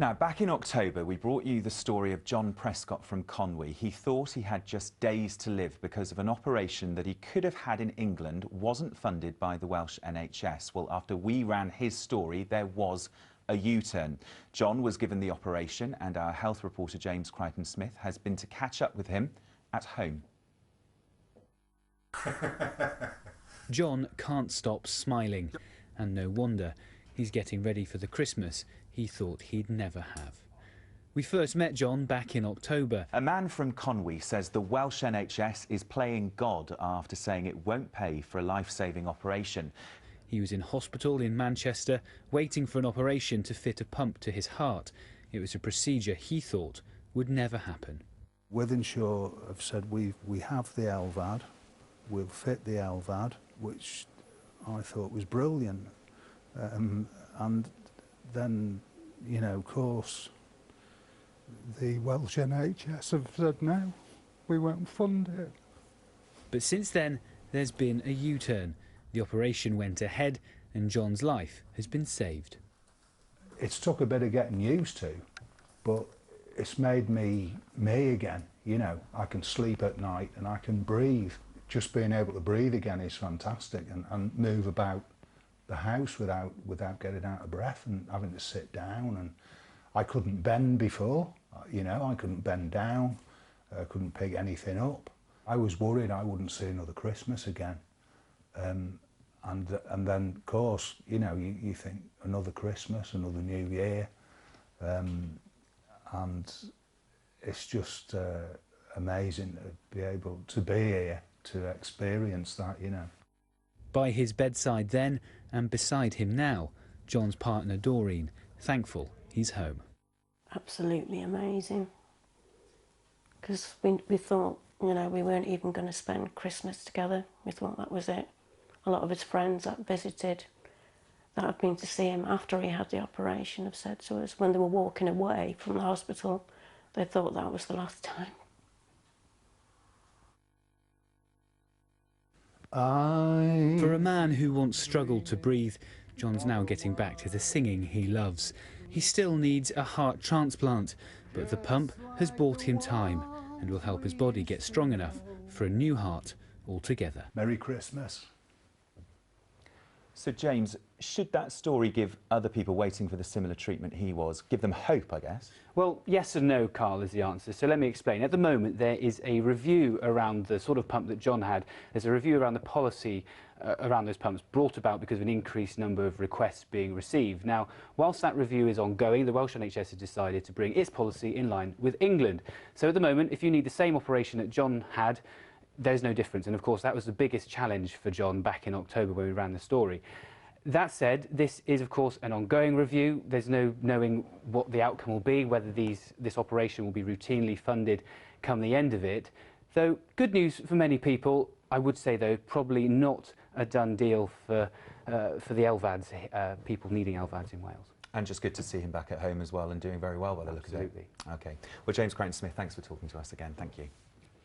Now, back in October, we brought you the story of John Prescott from Conwy. He thought he had just days to live because of an operation that he could have had in England wasn't funded by the Welsh NHS. Well, after we ran his story, there was a U-turn. John was given the operation, and our health reporter James Crichton-Smith has been to catch up with him at home. John can't stop smiling, and no wonder. He's getting ready for the Christmas he thought he'd never have. We first met John back in October. A man from Conwy says the Welsh NHS is playing God after saying it won't pay for a life-saving operation. He was in hospital in Manchester, waiting for an operation to fit a pump to his heart. It was a procedure he thought would never happen. Wythenshaw have said we have the L-VAD, we'll fit the L-VAD, which I thought was brilliant. And then, you know, of course, the Welsh NHS have said no, we won't fund it. But since then, there's been a U-turn. The operation went ahead and John's life has been saved. It's took a bit of getting used to, but it's made me again. You know, I can sleep at night and I can breathe. Just being able to breathe again is fantastic, and move about the house without getting out of breath and having to sit down. And I couldn't bend before, you know, I couldn't bend down, I couldn't pick anything up. I was worried I wouldn't see another Christmas again. And then, of course, you know, you think another Christmas, another New Year, and it's just amazing to be able to be here to experience that, you know. By his bedside then, and beside him now, John's partner Doreen, thankful he's home. Absolutely amazing. Because we thought, you know, we weren't even going to spend Christmas together. We thought that was it. A lot of his friends that visited, that have been to see him after he had the operation, have said to us when they were walking away from the hospital, they thought that was the last time. For a man who once struggled to breathe, John's now getting back to the singing he loves. He still needs a heart transplant, but the pump has bought him time and will help his body get strong enough for a new heart altogether. Merry Christmas. So, James, should that story give other people waiting for the similar treatment he was, give them hope, I guess? Well, yes and no, Carl, is the answer. So let me explain. At the moment, there is a review around the sort of pump that John had. There's a review around the policy around those pumps brought about because of an increased number of requests being received. Now, whilst that review is ongoing, the Welsh NHS has decided to bring its policy in line with England. So at the moment, if you need the same operation that John had, there's no difference. And of course, that was the biggest challenge for John back in October when we ran the story. That said, this is of course an ongoing review. There's no knowing what the outcome will be, whether this operation will be routinely funded come the end of it. Though good news for many people, I would say though, probably not a done deal for the L-VADs, people needing L-VADs in Wales. And just good to see him back at home as well and doing very well by the look of it. Absolutely. OK. Well, James Crichton-Smith, thanks for talking to us again. Thank you.